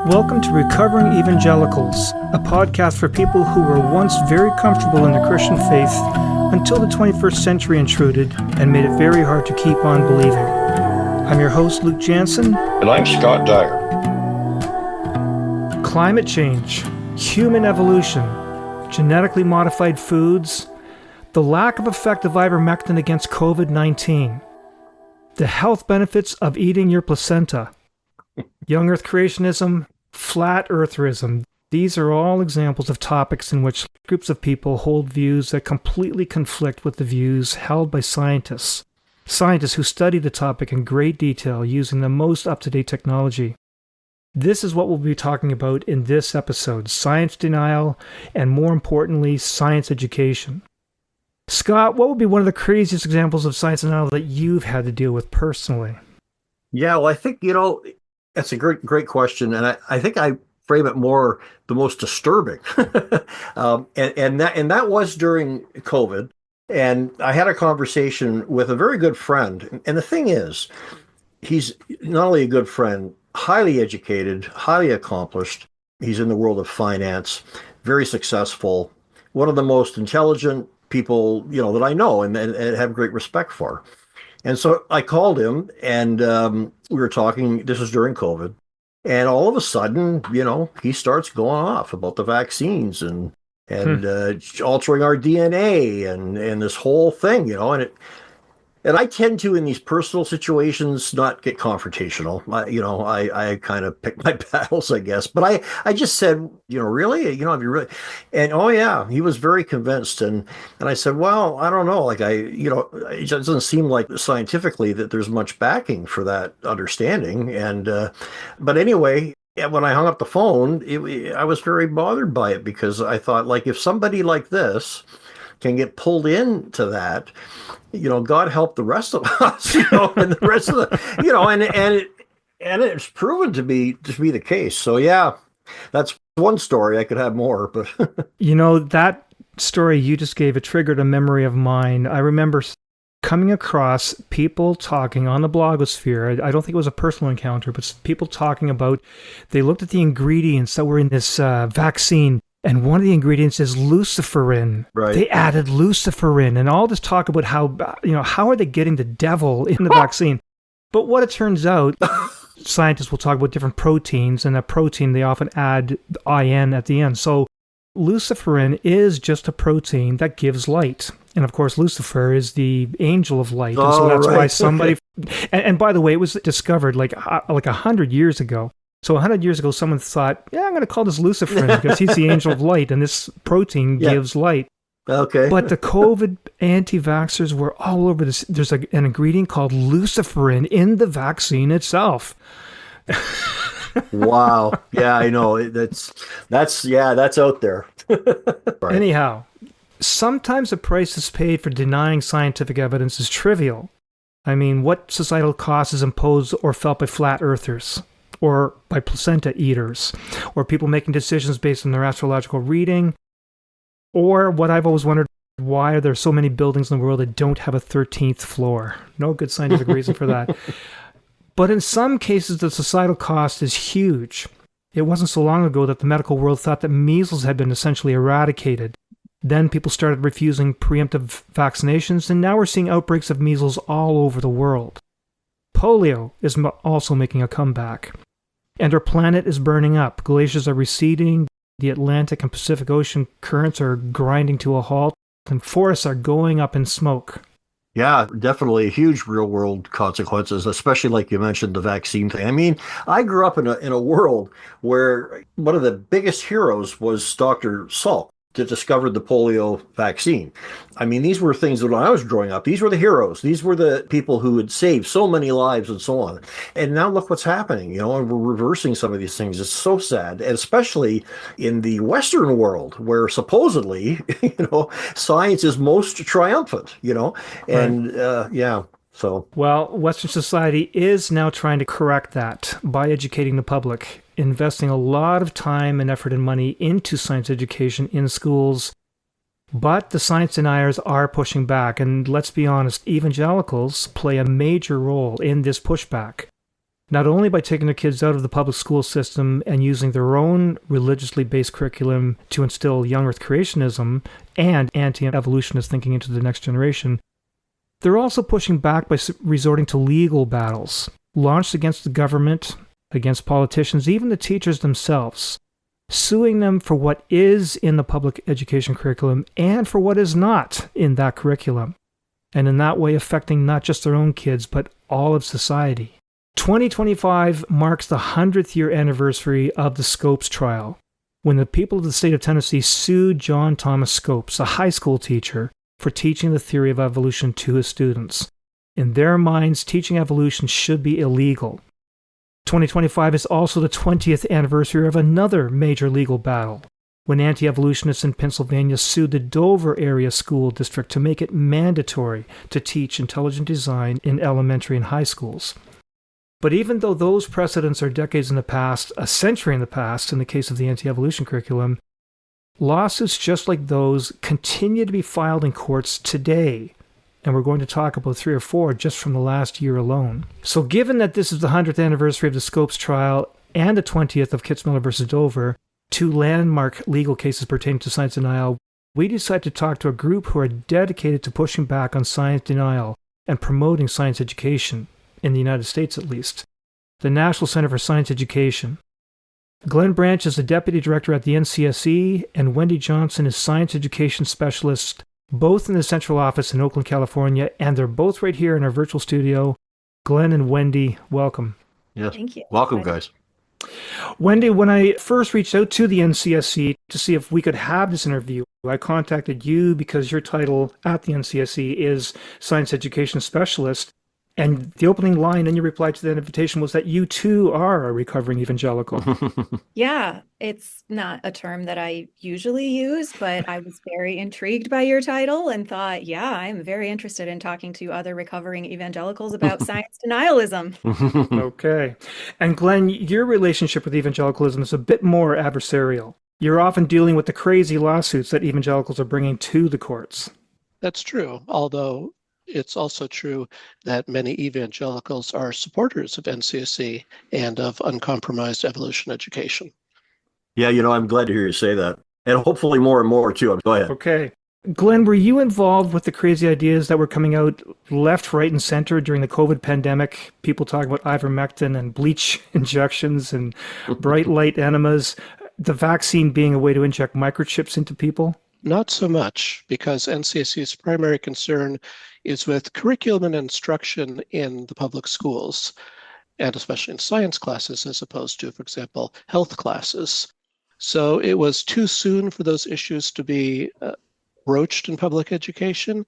Welcome to Recovering Evangelicals, a podcast for people who were once very comfortable in the Christian faith until the 21st century intruded and made it very hard to keep on believing. I'm your host, Luke Jansen. And I'm Scott Dyer. Climate change, human evolution, genetically modified foods, the lack of effective ivermectin against COVID-19, the health benefits of eating your placenta, young earth creationism, flat eartherism. These are all examples of topics in which groups of people hold views that completely conflict with the views held by scientists who study the topic in great detail using the most up-to-date technology. This is what we'll be talking about in this episode: science denial, and more importantly, science education. Scott, what would be one of the craziest examples of science denial that you've had to deal with personally? Yeah, well, I think, that's a great question. And I think I frame it more the most disturbing. and that was during COVID. And I had a conversation with a very good friend. And the thing is, he's not only a good friend, highly educated, highly accomplished. He's in the world of finance, very successful, one of the most intelligent people, that I know and have great respect for. And so I called him and we were talking. This was during COVID. And all of a sudden, he starts going off about the vaccines and altering our DNA and this whole thing, and I tend to, in these personal situations, not get confrontational. I kind of pick my battles, I guess. But I just said, really? Have you really? And oh yeah, he was very convinced. And I said, well, I don't know. It just doesn't seem like scientifically that there's much backing for that understanding. And but anyway, when I hung up the phone, I was very bothered by it because I thought, if somebody like this can get pulled into that, God help the rest of us, and the rest of the, and it's proven to be the case. So yeah, that's one story. I could have more, but that story you just gave, it triggered a memory of mine. I remember coming across people talking on the blogosphere. I don't think it was a personal encounter, but people talking about, they looked at the ingredients that were in this vaccine. And one of the ingredients is luciferin. Right. They added luciferin, and all this talk about how are they getting the devil in the vaccine? But what it turns out, scientists will talk about different proteins, and a protein, they often add IN at the end. So luciferin is just a protein that gives light. And of course, Lucifer is the angel of light. And so that's why somebody, and by the way, it was discovered like 100 years ago. So 100 years ago, someone thought, I'm going to call this luciferin because he's the angel of light, and this protein gives light. Okay. But the COVID anti-vaxxers were all over this. There's an ingredient called luciferin in the vaccine itself. Wow. Yeah, I know. That's out there. Right. Anyhow, sometimes the price is paid for denying scientific evidence is trivial. I mean, what societal cost is imposed or felt by flat earthers? Or by placenta eaters, or people making decisions based on their astrological reading, or what I've always wondered, why are there so many buildings in the world that don't have a 13th floor? No good scientific reason for that. But in some cases, the societal cost is huge. It wasn't so long ago that the medical world thought that measles had been essentially eradicated. Then people started refusing preemptive vaccinations, and now we're seeing outbreaks of measles all over the world. Polio is also making a comeback. And our planet is burning up. Glaciers are receding, the Atlantic and Pacific Ocean currents are grinding to a halt, and forests are going up in smoke. Yeah, definitely huge real-world consequences, especially like you mentioned, the vaccine thing. I mean, I grew up in a world where one of the biggest heroes was Dr. Salk, that discovered the polio vaccine. I mean, these were things that when I was growing up, these were the heroes. These were the people who had saved so many lives and so on. And now look what's happening, and we're reversing some of these things. It's so sad, and especially in the Western world where supposedly, science is most triumphant, and So, well, Western society is now trying to correct that by educating the public, investing a lot of time and effort and money into science education in schools. But the science deniers are pushing back, and let's be honest, evangelicals play a major role in this pushback. not only by taking their kids out of the public school system and using their own religiously based curriculum to instill young earth creationism and anti-evolutionist thinking into the next generation, they're also pushing back by resorting to legal battles launched against the government, against politicians, even the teachers themselves, suing them for what is in the public education curriculum and for what is not in that curriculum, and in that way affecting not just their own kids, but all of society. 2025 marks the 100th year anniversary of the Scopes trial, when the people of the state of Tennessee sued John Thomas Scopes, a high school teacher, for teaching the theory of evolution to his students. In their minds, teaching evolution should be illegal. 2025 is also the 20th anniversary of another major legal battle, when anti-evolutionists in Pennsylvania sued the Dover area school district to make it mandatory to teach intelligent design in elementary and high schools. But even though those precedents are decades in the past, a century in the past in the case of the anti-evolution curriculum, lawsuits just like those continue to be filed in courts today. And we're going to talk about 3 or 4 just from the last year alone. So given that this is the 100th anniversary of the Scopes trial and the 20th of Kitzmiller versus Dover, 2 landmark legal cases pertaining to science denial, we decided to talk to a group who are dedicated to pushing back on science denial and promoting science education, in the United States at least, the National Center for Science Education. Glenn Branch is the Deputy Director at the NCSE, and Wendy Johnson is Science Education Specialist, both in the central office in Oakland, California, and they're both right here in our virtual studio. Glenn and Wendy, welcome. Yes. Thank you. Welcome, guys. Wendy, when I first reached out to the NCSE to see if we could have this interview, I contacted you because your title at the NCSE is Science Education Specialist. And the opening line in your reply to that invitation was that you too are a recovering evangelical. Yeah, it's not a term that I usually use, but I was very intrigued by your title and thought, yeah, I'm very interested in talking to other recovering evangelicals about science denialism. Okay. And Glenn, your relationship with evangelicalism is a bit more adversarial. You're often dealing with the crazy lawsuits that evangelicals are bringing to the courts. That's true, although it's also true that many evangelicals are supporters of NCSE and of uncompromised evolution education. Yeah, I'm glad to hear you say that. And hopefully more and more, too. Go ahead. Okay. Glenn, were you involved with the crazy ideas that were coming out left, right, and center during the COVID pandemic? People talking about ivermectin and bleach injections and bright light enemas, the vaccine being a way to inject microchips into people? Not so much, because NCSE's primary concern is with curriculum and instruction in the public schools, and especially in science classes, as opposed to, for example, health classes. So it was too soon for those issues to be broached in public education.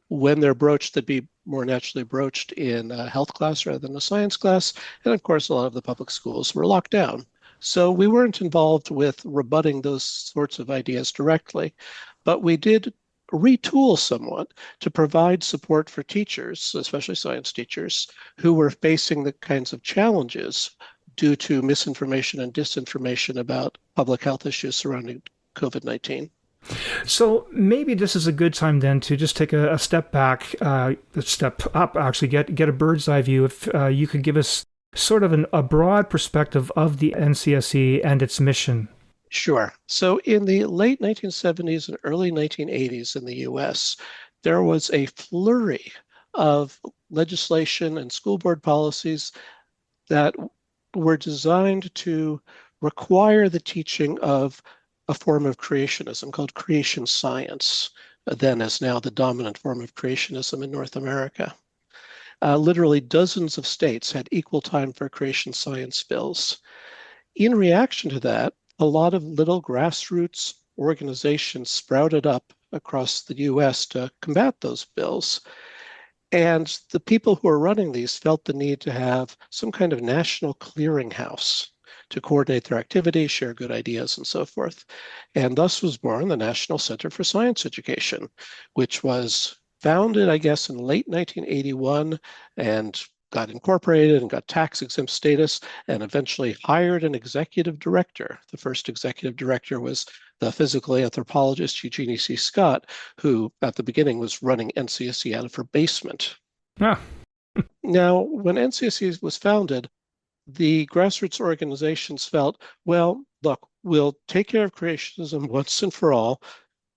When they're broached, they'd be more naturally broached in a health class rather than a science class. And of course, a lot of the public schools were locked down. So we weren't involved with rebutting those sorts of ideas directly, but we did retool somewhat to provide support for teachers, especially science teachers, who were facing the kinds of challenges due to misinformation and disinformation about public health issues surrounding COVID-19. So maybe this is a good time then to just take a step back, a step up, actually, get a bird's eye view. If you could give us sort of a broad perspective of the NCSE and its mission. Sure. So in the late 1970s and early 1980s in the US, there was a flurry of legislation and school board policies that were designed to require the teaching of a form of creationism called creation science, then as now the dominant form of creationism in North America. Literally dozens of states had equal time for creation science bills. In reaction to that, a lot of little grassroots organizations sprouted up across the US to combat those bills. And the people who are running these felt the need to have some kind of national clearinghouse to coordinate their activities, share good ideas, and so forth. And thus was born the National Center for Science Education, which was founded, I guess, in late 1981 and got incorporated and got tax-exempt status and eventually hired an executive director. The first executive director was the physical anthropologist Eugenie C. Scott, who at the beginning was running NCSE out of her basement. Ah. Now, when NCSE was founded, the grassroots organizations felt, well, look, we'll take care of creationism once and for all.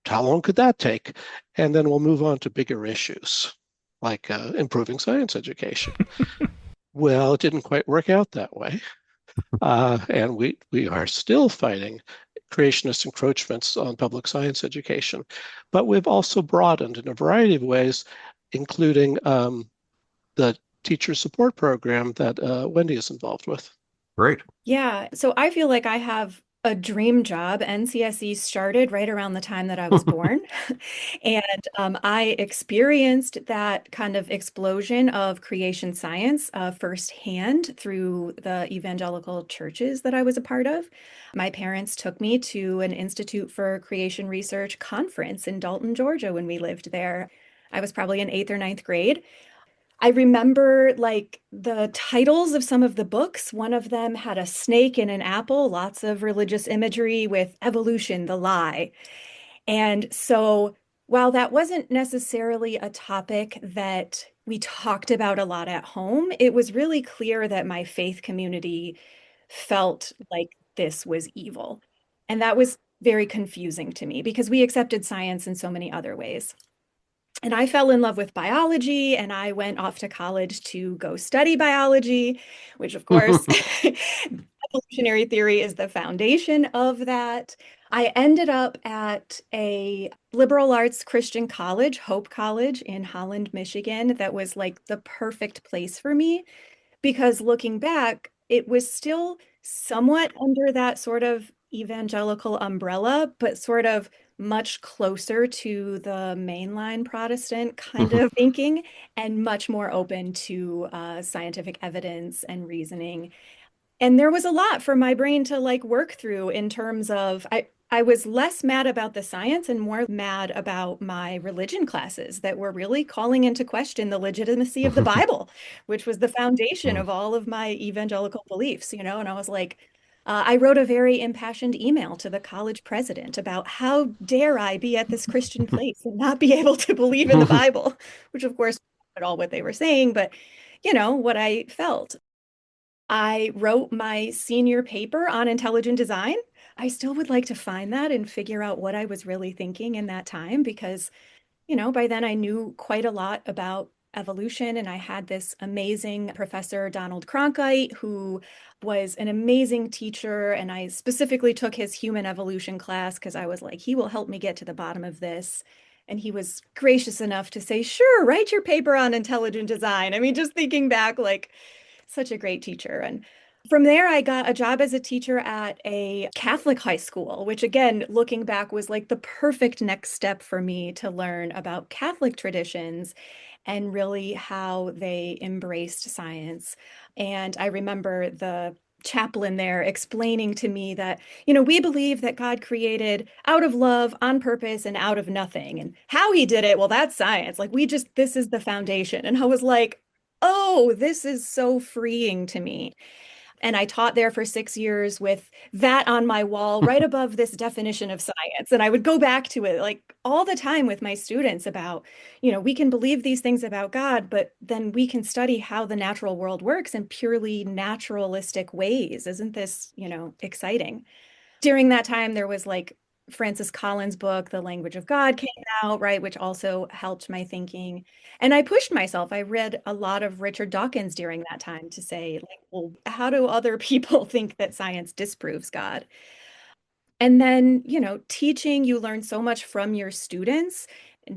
How long could that take? And then we'll move on to bigger issues like improving science education. Well, it didn't quite work out that way. And we are still fighting creationist encroachments on public science education. But we've also broadened in a variety of ways, including the teacher support program that Wendy is involved with. Great. Yeah, so I feel like I have a dream job. NCSE started right around the time that I was born. And I experienced that kind of explosion of creation science firsthand through the evangelical churches that I was a part of. My parents took me to an Institute for Creation Research conference in Dalton, Georgia when we lived there. I was probably in eighth or ninth grade. I remember like the titles of some of the books. One of them had a snake and an apple, lots of religious imagery with evolution, the lie. And so while that wasn't necessarily a topic that we talked about a lot at home, it was really clear that my faith community felt like this was evil. And that was very confusing to me because we accepted science in so many other ways. And I fell in love with biology and I went off to college to go study biology, which of course, evolutionary theory is the foundation of that. I ended up at a liberal arts Christian college, Hope College in Holland, Michigan, that was like the perfect place for me because looking back, it was still somewhat under that sort of evangelical umbrella, but sort of much closer to the mainline Protestant kind of thinking and much more open to scientific evidence and reasoning. And there was a lot for my brain to like work through in terms of I was less mad about the science and more mad about my religion classes that were really calling into question the legitimacy of the Bible, which was the foundation of all of my evangelical beliefs, you know? And I was like, I wrote a very impassioned email to the college president about how dare I be at this Christian place and not be able to believe in the Bible, which of course, not at all what they were saying, but you know, what I felt. I wrote my senior paper on intelligent design. I still would like to find that and figure out what I was really thinking in that time because, you know, by then I knew quite a lot about evolution and I had this amazing professor, Donald Cronkite, who was an amazing teacher. And I specifically took his human evolution class because I was like, he will help me get to the bottom of this. And he was gracious enough to say, sure, write your paper on intelligent design. I mean, just thinking back, like, such a great teacher. And from there, I got a job as a teacher at a Catholic high school, which again, looking back, was like the perfect next step for me to learn about Catholic traditions and really how they embraced science. And I remember the chaplain there explaining to me that, you know, we believe that God created out of love, on purpose, and out of nothing. And how he did it, well, that's science. Like, we just, this is the foundation. And I was like, oh, this is so freeing to me. And I taught there for 6 years with that on my wall, right above this definition of science. And I would go back to it like all the time with my students about, you know, we can believe these things about God, but then we can study how the natural world works in purely naturalistic ways. Isn't this, you know, exciting? During that time, there was like Francis Collins' book, The Language of God, came out, right, which also helped my thinking. And I pushed myself. I read a lot of Richard Dawkins during that time to say, like, well, how do other people think that science disproves God? And then, you know, teaching, you learn so much from your students.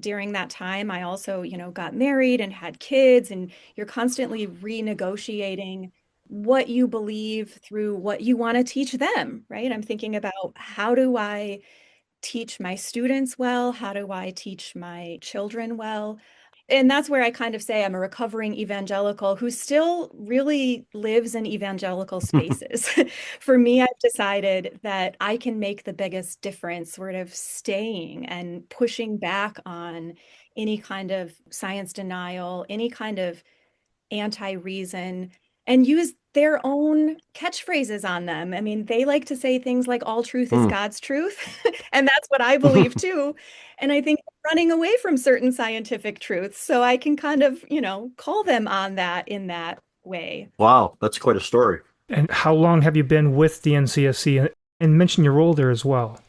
During that time, I also, you know, got married and had kids, and you're constantly renegotiating what you believe through what you want to teach them, right? I'm thinking about how do I teach my students well? How do I teach my children well? And that's where I kind of say I'm a recovering evangelical who still really lives in evangelical spaces. For me, I've decided that I can make the biggest difference sort of staying and pushing back on any kind of science denial, any kind of anti-reason, and use their own catchphrases on them. I mean, they like to say things like all truth is God's truth, and that's what I believe too. And I think running away from certain scientific truths, so I can kind of, you know, call them on that in that way. Wow, that's quite a story. And how long have you been with the NCSE? And mention your role there as well.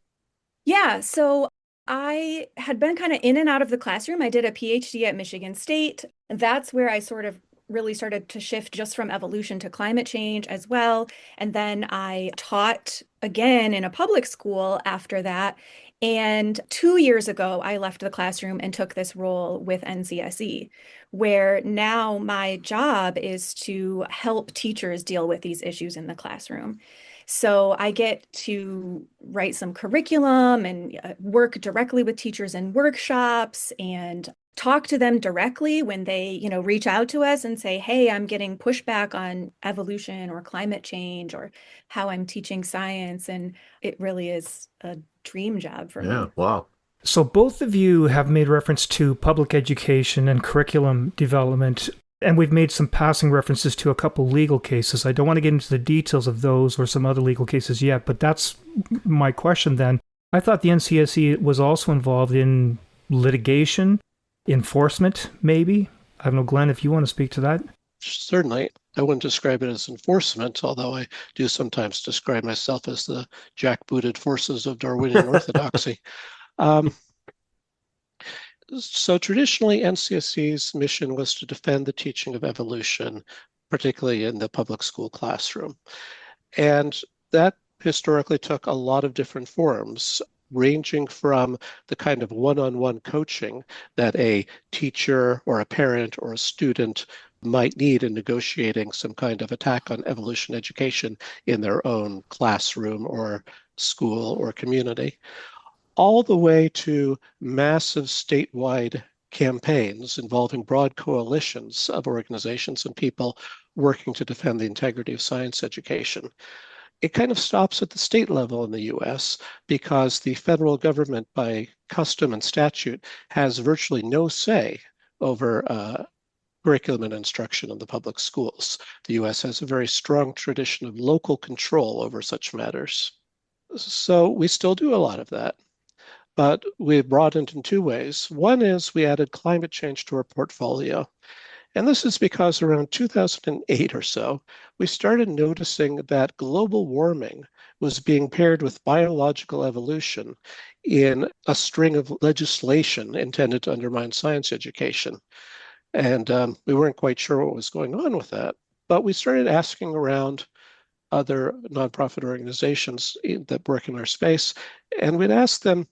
Yeah, so I had been kind of in and out of the classroom. I did a PhD at Michigan State. That's where I sort of really started to shift just from evolution to climate change as well. And then I taught again in a public school after that. And 2 years ago, I left the classroom and took this role with NCSE, where now my job is to help teachers deal with these issues in the classroom. So I get to write some curriculum and work directly with teachers in workshops and talk to them directly when they, reach out to us and say, "Hey, I'm getting pushback on evolution or climate change or how I'm teaching science." And it really is a dream job for Yeah. me. Wow. So both of you have made reference to public education and curriculum development, and we've made some passing references to a couple legal cases. I don't want to get into the details of those or some other legal cases yet, but that's my question then. I thought the NCSE was also involved in litigation, enforcement, maybe. I don't know, Glenn, if you want to speak to that. Certainly, I wouldn't describe it as enforcement, although I do sometimes describe myself as the jackbooted forces of Darwinian orthodoxy. Um, so traditionally, NCSE's mission was to defend the teaching of evolution, particularly in the public school classroom. And that historically took a lot of different forms, ranging from the kind of one-on-one coaching that a teacher or a parent or a student might need in negotiating some kind of attack on evolution education in their own classroom or school or community, all the way to massive statewide campaigns involving broad coalitions of organizations and people working to defend the integrity of science education. It kind of stops at the state level in the US because the federal government, by custom and statute, has virtually no say over curriculum and instruction in the public schools. The US has a very strong tradition of local control over such matters. So we still do a lot of that, but we broadened in two ways. One is we added climate change to our portfolio. And this is because around 2008 or so, we started noticing that global warming was being paired with biological evolution in a string of legislation intended to undermine science education. And we weren't quite sure what was going on with that. But we started asking around other nonprofit organizations that work in our space, and we'd ask them,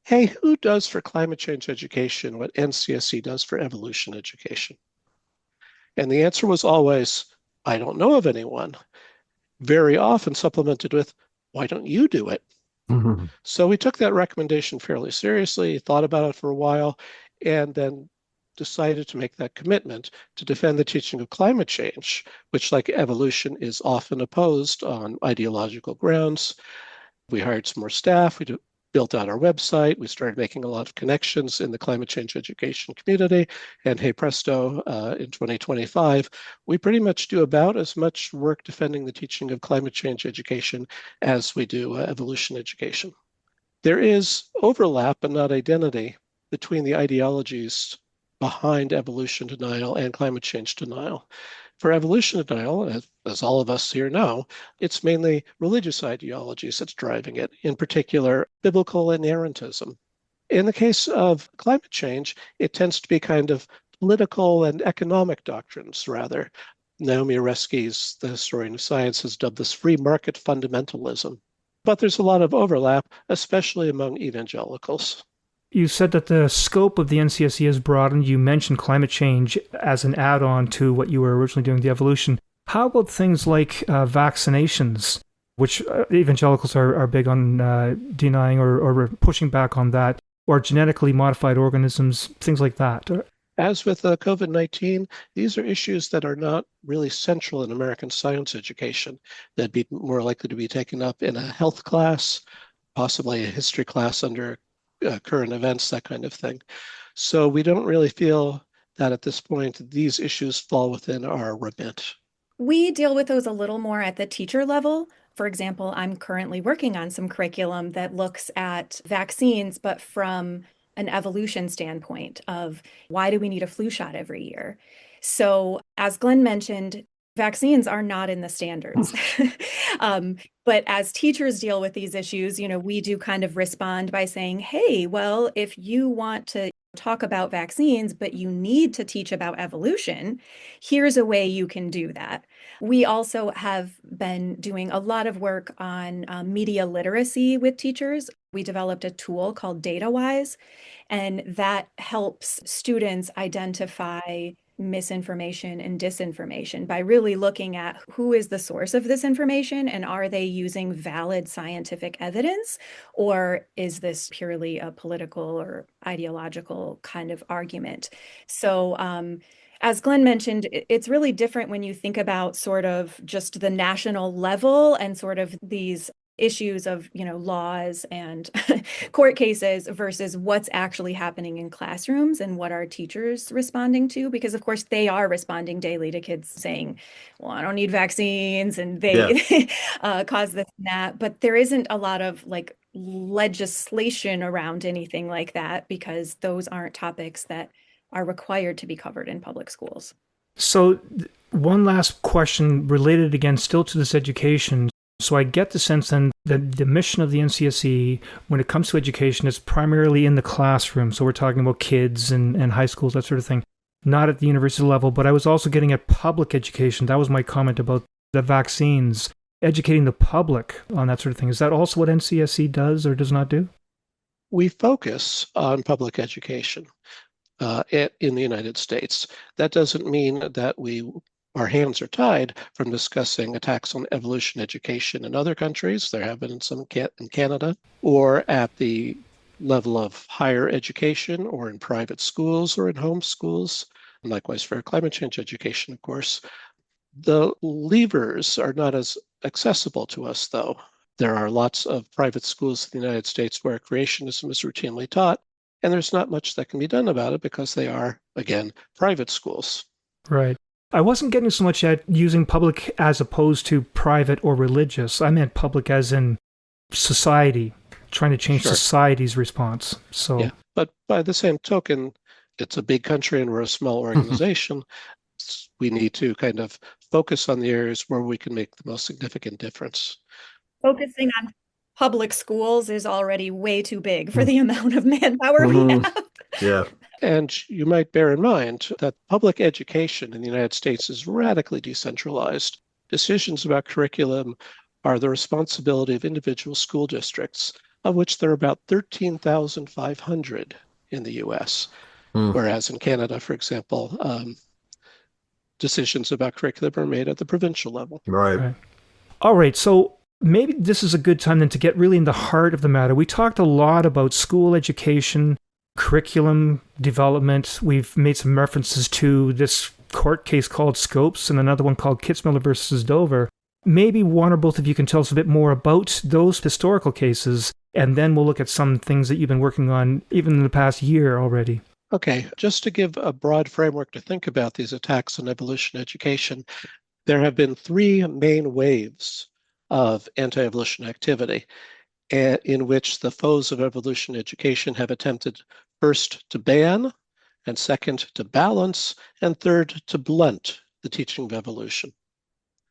hey, who does for climate change education what NCSE does for evolution education? And the answer was always, I don't know of anyone. Very often supplemented with, why don't you do it? Mm-hmm. So we took that recommendation fairly seriously, thought about it for a while, and then decided to make that commitment to defend the teaching of climate change, which, like evolution, is often opposed on ideological grounds. We hired some more staff. We built out our website. We started making a lot of connections in the climate change education community. And hey presto, in 2025, we pretty much do about as much work defending the teaching of climate change education as we do evolution education. There is overlap, but not identity, between the ideologies behind evolution denial and climate change denial. For evolution denial, as all of us here know, it's mainly religious ideologies that's driving it, in particular, biblical inerrantism. In the case of climate change, it tends to be kind of political and economic doctrines, rather. Naomi Oreskes, the historian of science, has dubbed this free market fundamentalism. But there's a lot of overlap, especially among evangelicals. You said that the scope of the NCSE has broadened. You mentioned climate change as an add-on to what you were originally doing, the evolution. How about things like vaccinations, which evangelicals are big on denying or pushing back on that, or genetically modified organisms, things like that? As with COVID-19, these are issues that are not really central in American science education. They'd be more likely to be taken up in a health class, possibly a history class under current events, that kind of thing. So we don't really feel that at this point these issues fall within our remit. We deal with those a little more at the teacher level. For example, I'm currently working on some curriculum that looks at vaccines, but from an evolution standpoint of why do we need a flu shot every year? So, as Glenn mentioned, Vaccines are not in the standards. But as teachers deal with these issues, we do kind of respond by saying, hey, well, if you want to talk about vaccines, but you need to teach about evolution, here's a way you can do that. We also have been doing a lot of work on media literacy with teachers. We developed a tool called DataWise, and that helps students identify misinformation and disinformation by really looking at who is the source of this information and are they using valid scientific evidence, or is this purely a political or ideological kind of argument? So, as Glenn mentioned, it's really different when you think about sort of just the national level and sort of these issues of laws and court cases versus what's actually happening in classrooms and what are teachers responding to, because of course they are responding daily to kids saying, well, I don't need vaccines, and they cause this and that, but there isn't a lot of like legislation around anything like that because those aren't topics that are required to be covered in public schools. So one last question related again still to this education. So I get the sense then that the mission of the NCSE when it comes to education is primarily in the classroom. So we're talking about kids and high schools, that sort of thing, not at the university level. But I was also getting at public education. That was my comment about the vaccines, educating the public on that sort of thing. Is that also what NCSE does or does not do? We focus on public education in the United States. That doesn't mean that our hands are tied from discussing attacks on evolution education in other countries. There have been some in Canada, or at the level of higher education, or in private schools, or in home schools. And likewise for climate change education, of course. The levers are not as accessible to us, though. There are lots of private schools in the United States where creationism is routinely taught, and there's not much that can be done about it because they are, again, private schools. Right. I wasn't getting so much at using public as opposed to private or religious. I meant public as in society, trying to change society's response. So, yeah, but by the same token, it's a big country and we're a small organization. We need to kind of focus on the areas where we can make the most significant difference. Focusing on public schools is already way too big for the amount of manpower we have. Yeah. And you might bear in mind that public education in the United States is radically decentralized. Decisions about curriculum are the responsibility of individual school districts, of which there are about 13,500 in the US. Whereas in Canada, for example, decisions about curriculum are made at the provincial level. Right. All right. So maybe this is a good time then to get really in the heart of the matter. We talked a lot about school education, curriculum development. We've made some references to this court case called Scopes and another one called Kitzmiller versus Dover. Maybe one or both of you can tell us a bit more about those historical cases, and then we'll look at some things that you've been working on even in the past year already. Okay, just to give a broad framework to think about these attacks on evolution education, there have been three main waves of anti-evolution activity in which the foes of evolution education have attempted first to ban, and second to balance, and third to blunt the teaching of evolution.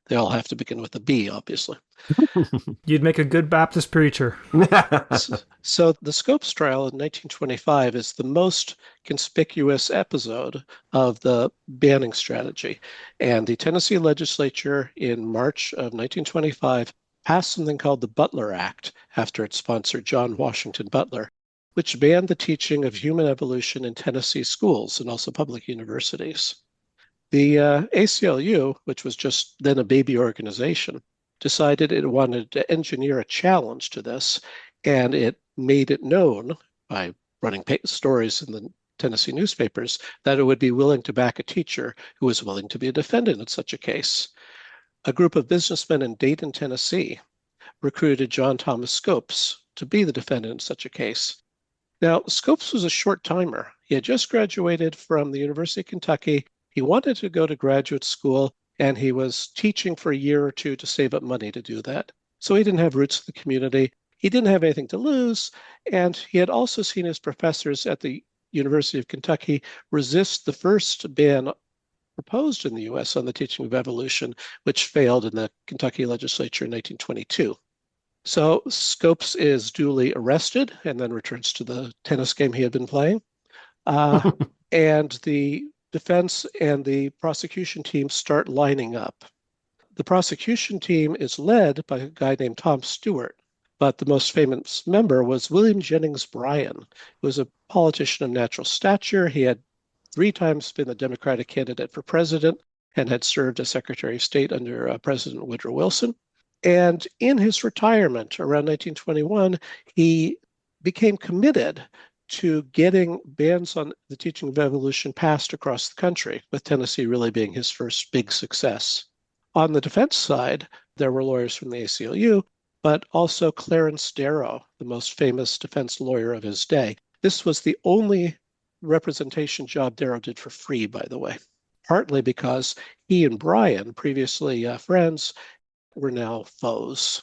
They all have to begin with a B, obviously. You'd make a good Baptist preacher. So the Scopes trial in 1925 is the most conspicuous episode of the banning strategy. And the Tennessee legislature in March of 1925 passed something called the Butler Act after its sponsor, John Washington Butler, which banned the teaching of human evolution in Tennessee schools and also public universities. The ACLU, which was just then a baby organization, decided it wanted to engineer a challenge to this, and it made it known by running stories in the Tennessee newspapers that it would be willing to back a teacher who was willing to be a defendant in such a case. A group of businessmen in Dayton, Tennessee, recruited John Thomas Scopes to be the defendant in such a case. Now, Scopes was a short timer. He had just graduated from the University of Kentucky. He wanted to go to graduate school, and he was teaching for a year or two to save up money to do that. So he didn't have roots in the community. He didn't have anything to lose, and he had also seen his professors at the University of Kentucky resist the first ban proposed in the US on the teaching of evolution, which failed in the Kentucky legislature in 1922. So Scopes is duly arrested and then returns to the tennis game he had been playing. And the defense and the prosecution team start lining up. The prosecution team is led by a guy named Tom Stewart, but the most famous member was William Jennings Bryan, who was a politician of natural stature. He had 3 times been the Democratic candidate for president and had served as Secretary of State under President Woodrow Wilson. And in his retirement around 1921, he became committed to getting bans on the teaching of evolution passed across the country, with Tennessee really being his first big success. On the defense side, there were lawyers from the ACLU, but also Clarence Darrow, the most famous defense lawyer of his day. This was the only representation job Darrow did for free, by the way, partly because he and Bryan, previously friends, were now foes.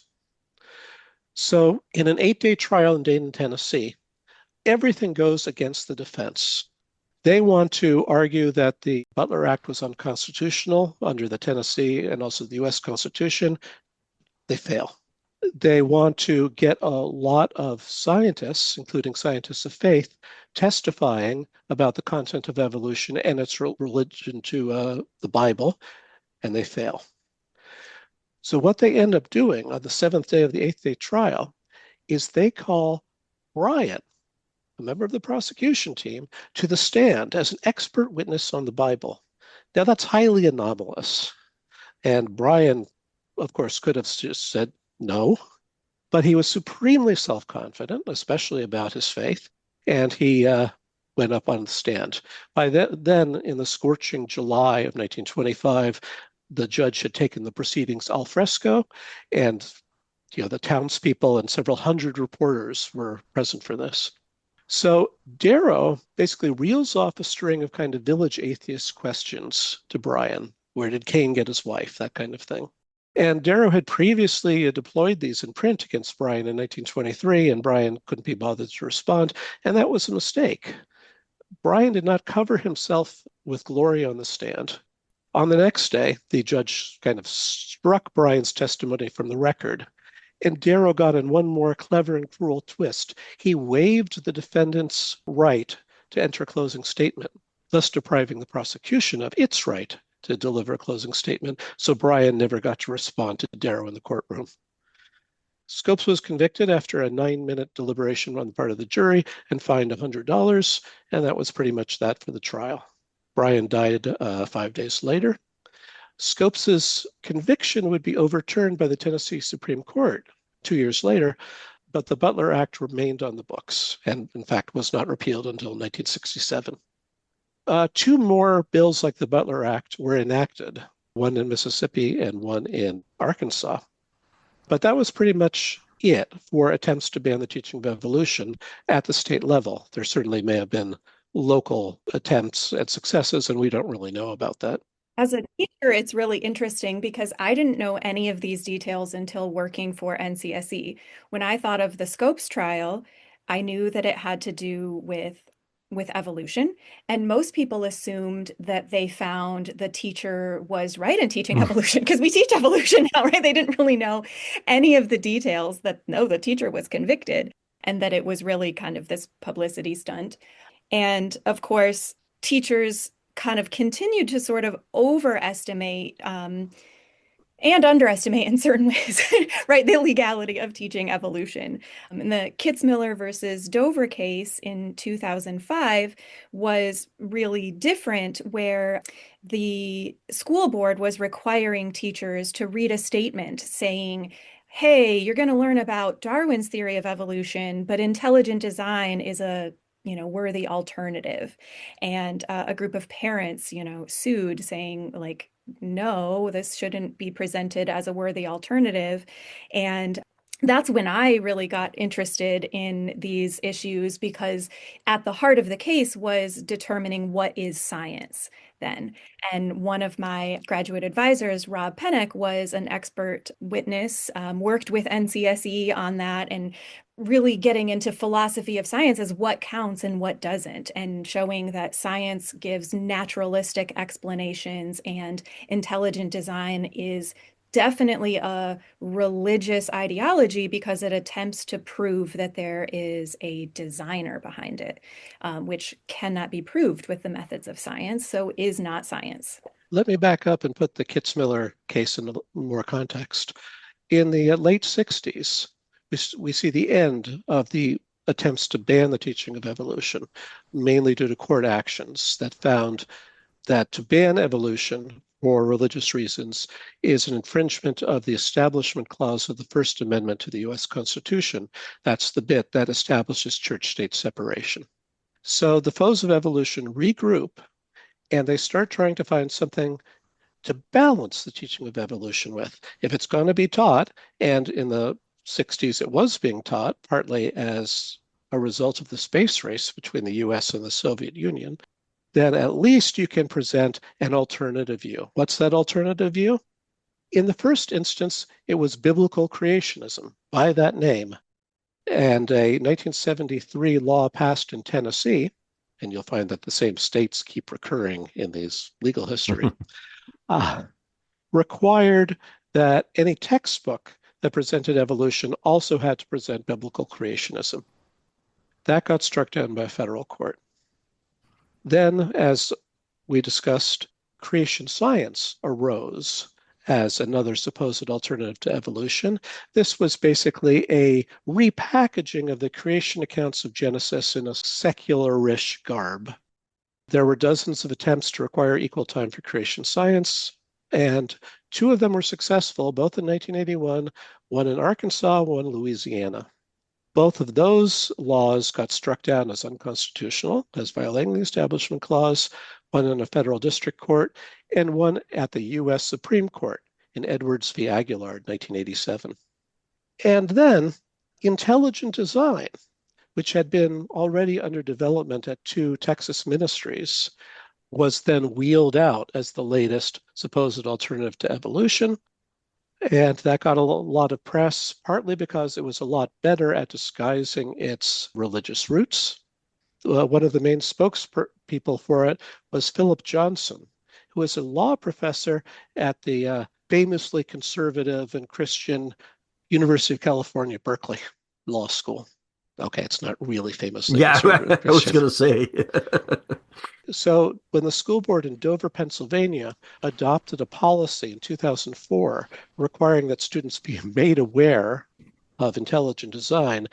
So in an 8-day trial in Dayton, Tennessee, everything goes against the defense. They want to argue that the Butler Act was unconstitutional under the Tennessee and also the US Constitution. They fail. They want to get a lot of scientists, including scientists of faith, testifying about the content of evolution and its relation to the Bible, and they fail. So what they end up doing on the 7th day of the 8th day trial is they call Bryan, a member of the prosecution team, to the stand as an expert witness on the Bible. Now, that's highly anomalous. And Bryan, of course, could have just said no, but he was supremely self-confident, especially about his faith, and he went up on the stand. By then, in the scorching July of 1925, the judge had taken the proceedings al fresco, and the townspeople and several hundred reporters were present for this. So Darrow basically reels off a string of kind of village atheist questions to Bryan. Where did Cain get his wife? That kind of thing. And Darrow had previously deployed these in print against Bryan in 1923, and Bryan couldn't be bothered to respond, and that was a mistake. Bryan did not cover himself with glory on the stand. On the next day, the judge kind of struck Bryan's testimony from the record. And Darrow got in one more clever and cruel twist. He waived the defendant's right to enter a closing statement, thus depriving the prosecution of its right to deliver a closing statement. So Bryan never got to respond to Darrow in the courtroom. Scopes was convicted after a 9-minute deliberation on the part of the jury and fined $100, and that was pretty much that for the trial. Bryan died 5 days later. Scopes's conviction would be overturned by the Tennessee Supreme Court 2 years later, but the Butler Act remained on the books and, in fact, was not repealed until 1967. 2 more bills like the Butler Act were enacted, one in Mississippi and one in Arkansas. But that was pretty much it for attempts to ban the teaching of evolution at the state level. There certainly may have been local attempts at successes, and we don't really know about that. As a teacher, it's really interesting because I didn't know any of these details until working for NCSE. When I thought of the Scopes trial, I knew that it had to do with evolution, and most people assumed that they found the teacher was right in teaching evolution because we teach evolution now, right? They didn't really know any of the details that no, the teacher was convicted and that it was really kind of this publicity stunt. And of course, teachers kind of continued to sort of overestimate and underestimate in certain ways, right, the legality of teaching evolution. In the Kitzmiller versus Dover case in 2005 was really different, where the school board was requiring teachers to read a statement saying, hey, you're going to learn about Darwin's theory of evolution, but intelligent design is a worthy alternative. And a group of parents, sued saying like, no, this shouldn't be presented as a worthy alternative. And that's when I really got interested in these issues, because at the heart of the case was determining what is science then. And one of my graduate advisors, Rob Pennock, was an expert witness, worked with NCSE on that, and really getting into philosophy of science as what counts and what doesn't, and showing that science gives naturalistic explanations and intelligent design is definitely a religious ideology because it attempts to prove that there is a designer behind it, which cannot be proved with the methods of science, so is not science. Let me back up and put the Kitzmiller case in more context. In the late 60s, we see the end of the attempts to ban the teaching of evolution, mainly due to court actions that found that to ban evolution for religious reasons is an infringement of the Establishment Clause of the First Amendment to the US Constitution. That's the bit that establishes church-state separation. So the foes of evolution regroup, and they start trying to find something to balance the teaching of evolution with. If it's going to be taught, and in the 60s it was being taught, partly as a result of the space race between the US and the Soviet Union, then at least you can present an alternative view. What's that alternative view? In the first instance, it was biblical creationism by that name. And a 1973 law passed in Tennessee, and you'll find that the same states keep recurring in these legal history, required that any textbook that presented evolution also had to present biblical creationism. That got struck down by a federal court. Then, as we discussed, creation science arose as another supposed alternative to evolution. This was basically a repackaging of the creation accounts of Genesis in a secular-ish garb. There were dozens of attempts to require equal time for creation science, and two of them were successful, both in 1981, one in Arkansas, one in Louisiana. Both of those laws got struck down as unconstitutional, as violating the Establishment Clause, one in a federal district court, and one at the U.S. Supreme Court in Edwards v. Aguilar in 1987. And then intelligent design, which had been already under development at two Texas ministries, was then wheeled out as the latest supposed alternative to evolution. And that got a lot of press, partly because it was a lot better at disguising its religious roots. One of the main spokespeople for it was Philip Johnson, who was a law professor at the famously conservative and Christian University of California, Berkeley Law School. Okay, it's not really famously conservative. I was going to say. So when the school board in Dover, Pennsylvania adopted a policy in 2004 requiring that students be made aware of intelligent design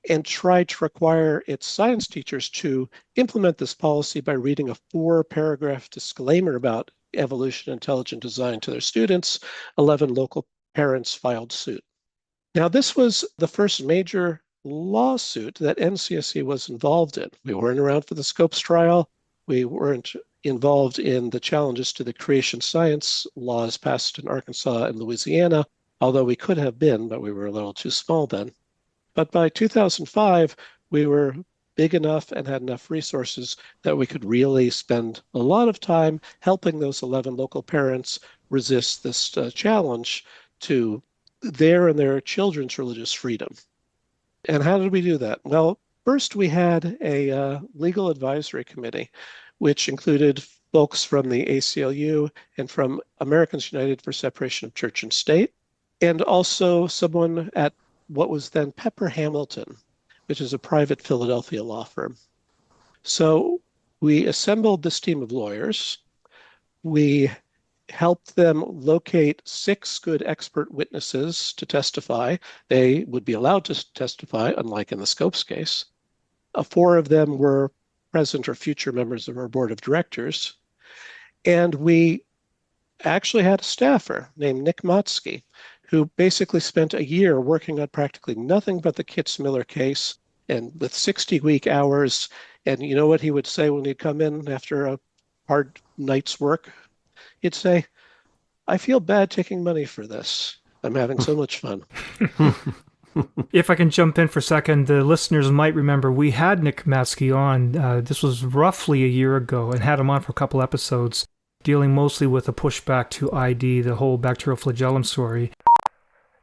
and tried to require its science teachers to implement this policy by reading a 4-paragraph disclaimer about evolution and intelligent design to their students, 11 local parents filed suit. Now, this was the first major lawsuit that NCSE was involved in. We weren't around for the Scopes trial. We weren't involved in the challenges to the creation science laws passed in Arkansas and Louisiana, although we could have been, but we were a little too small then. But by 2005, we were big enough and had enough resources that we could really spend a lot of time helping those 11 local parents resist this challenge to their and their children's religious freedom. And how did we do that? Well, first we had a legal advisory committee, which included folks from the ACLU and from Americans United for Separation of Church and State, and also someone at what was then Pepper Hamilton, which is a private Philadelphia law firm. So we assembled this team of lawyers. We helped them locate 6 good expert witnesses to testify. They would be allowed to testify, unlike in the Scopes case. 4 of them were present or future members of our board of directors. And we actually had a staffer named Nick Motzke, who basically spent a year working on practically nothing but the Kitzmiller case, and with 60-week hours. And you know what he would say when he'd come in after a hard night's work? He'd say, "I feel bad taking money for this. I'm having so much fun." If I can jump in for a second, the listeners might remember we had Nick Matsky on. This was roughly a year ago, and had him on for a couple episodes, dealing mostly with a pushback to ID, the whole bacterial flagellum story.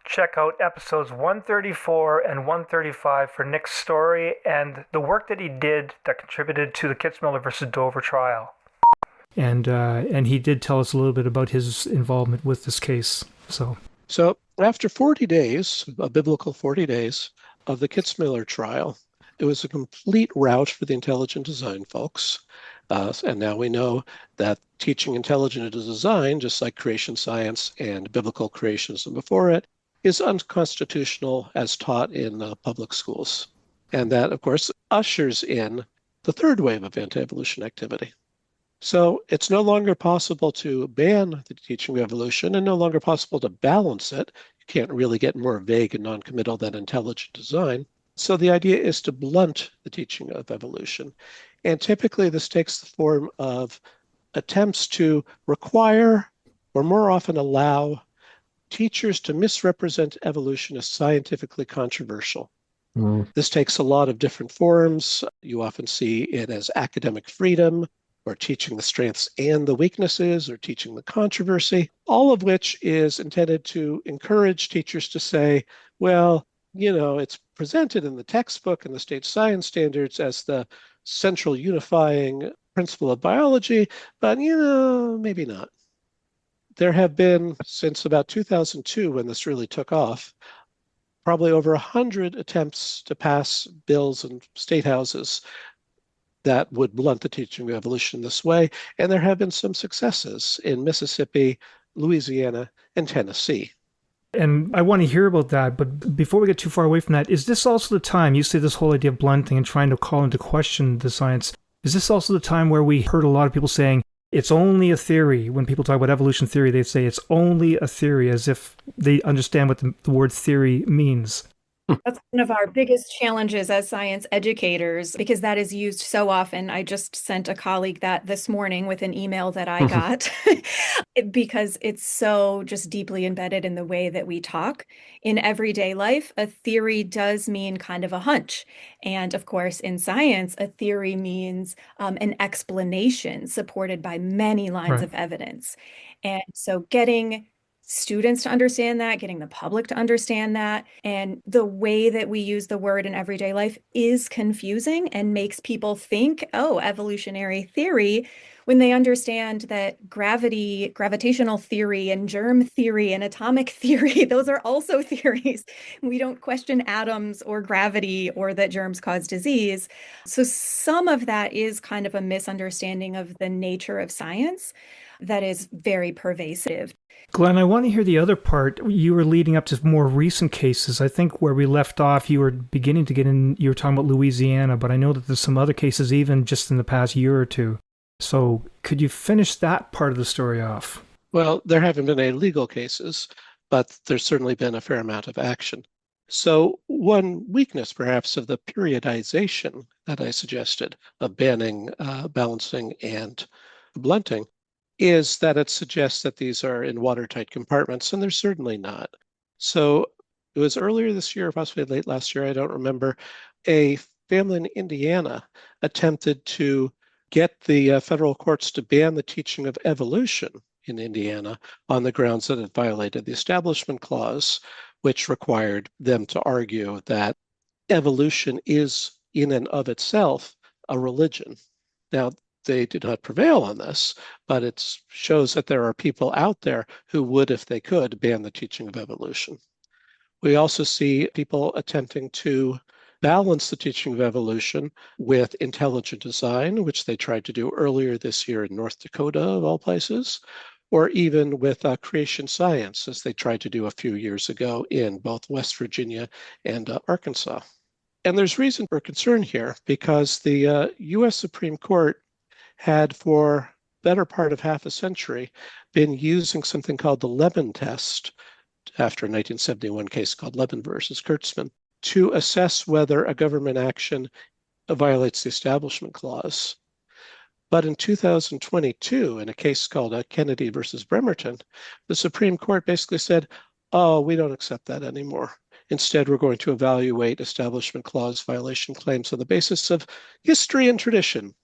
check out episodes 134 and 135 for Nick's story and the work that he did that contributed to the Kitzmiller versus Dover trial. And he did tell us a little bit about his involvement with this case. So after 40 days, a biblical 40 days of the Kitzmiller trial, it was a complete rout for the intelligent design folks. And now we know that teaching intelligent design, just like creation science and biblical creationism before it, is unconstitutional as taught in public schools. And that, of course, ushers in the third wave of anti-evolution activity. So it's no longer possible to ban the teaching of evolution and no longer possible to balance it. You can't really get more vague and non-committal than intelligent design. So the idea is to blunt the teaching of evolution. And typically this takes the form of attempts to require, or more often allow, teachers to misrepresent evolution as scientifically controversial. This takes a lot of different forms. You often see it as academic freedom, or teaching the strengths and the weaknesses, or teaching the controversy, all of which is intended to encourage teachers to say, well, it's presented in the textbook and the state science standards as the central unifying principle of biology, but, maybe not. There have been, since about 2002, when this really took off, probably over 100 attempts to pass bills in state houses that would blunt the teaching of evolution this way. And there have been some successes in Mississippi, Louisiana, and Tennessee. And I want to hear about that, but before we get too far away from that, is this also the time, you say this whole idea of blunting and trying to call into question the science, is this also the time where we heard a lot of people saying, it's only a theory? When people talk about evolution theory, they say it's only a theory, as if they understand what the word theory means. That's one of our biggest challenges as science educators, because that is used so often. I just sent a colleague that this morning with an email that I got because it's so just deeply embedded in the way that we talk in everyday life. A theory does mean kind of a hunch. And of course, in science, a theory means an explanation supported by many lines of evidence. And so getting students to understand that, getting the public to understand that, and the way that we use the word in everyday life is confusing and makes people think, oh, evolutionary theory, when they understand that gravitational theory and germ theory and atomic theory, those are also theories. We don't question atoms or gravity or that germs cause disease. So some of that is kind of a misunderstanding of the nature of science that is very pervasive. Glenn, I want to hear the other part. You were leading up to more recent cases. I think where we left off, you were beginning to get in, you were talking about Louisiana, but I know that there's some other cases even just in the past year or two. So could you finish that part of the story off? Well, there haven't been any legal cases, but there's certainly been a fair amount of action. So one weakness, perhaps, of the periodization that I suggested of banning, balancing, and blunting is that it suggests that these are in watertight compartments, and they're certainly not. So it was earlier this year, possibly late last year, I don't remember, a family in Indiana attempted to get the federal courts to ban the teaching of evolution in Indiana on the grounds that it violated the Establishment Clause, which required them to argue that evolution is in and of itself a religion. Now, they did not prevail on this, but it shows that there are people out there who would, if they could, ban the teaching of evolution. We also see people attempting to balance the teaching of evolution with intelligent design, which they tried to do earlier this year in North Dakota, of all places, or even with creation science, as they tried to do a few years ago in both West Virginia and Arkansas. And there's reason for concern here, because the U.S. Supreme Court had for better part of half a century been using something called the Levin test, after a 1971 case called Levin versus Kurtzman, to assess whether a government action violates the Establishment Clause. But in 2022, in a case called Kennedy versus Bremerton, the Supreme Court basically said, oh, we don't accept that anymore. Instead, we're going to evaluate Establishment Clause violation claims on the basis of history and tradition.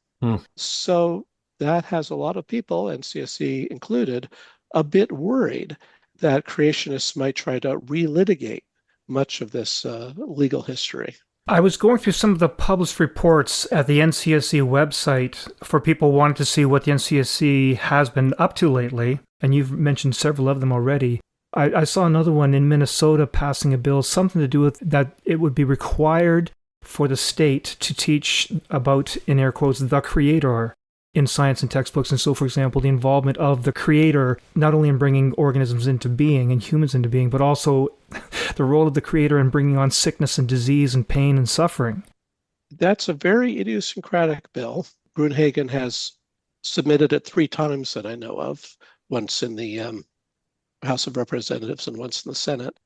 So that has a lot of people, and CSE included, a bit worried that creationists might try to relitigate much of this legal history. I was going through some of the published reports at the NCSC website for people wanting to see what the NCSC has been up to lately, and you've mentioned several of them already. I saw another one in Minnesota passing a bill, something to do with that it would be required for the state to teach about, in air quotes, the creator in science and textbooks. And so, for example, the involvement of the creator, not only in bringing organisms into being and humans into being, but also the role of the creator in bringing on sickness and disease and pain and suffering. That's a very idiosyncratic bill. Gruenhagen has submitted it 3 times that I know of, once in the House of Representatives and once in the Senate.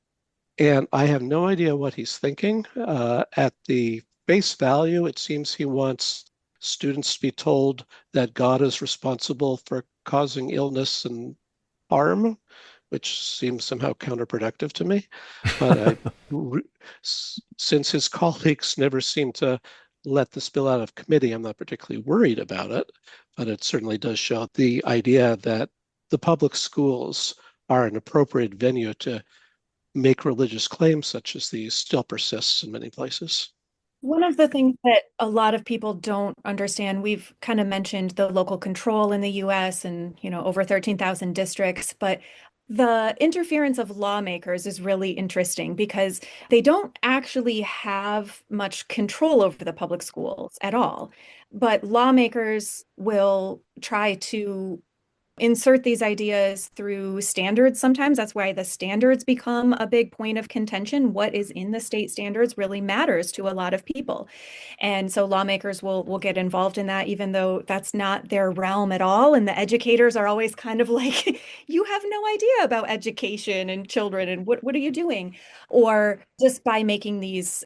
And I have no idea what he's thinking. At the base value, it seems he wants students to be told that God is responsible for causing illness and harm, which seems somehow counterproductive to me. But since his colleagues never seem to let this bill out of committee, I'm not particularly worried about it. But it certainly does show the idea that the public schools are an appropriate venue to make religious claims such as these still persists in many places. One of the things that a lot of people don't understand, we've kind of mentioned the local control in the US and, over 13,000 districts, but the interference of lawmakers is really interesting because they don't actually have much control over the public schools at all. But lawmakers will try to insert these ideas through standards. Sometimes that's why the standards become a big point of contention. What is in the state standards really matters to a lot of people. And so lawmakers will get involved in that, even though that's not their realm at all. And the educators are always kind of like, you have no idea about education and children and what are you doing? Or just by making these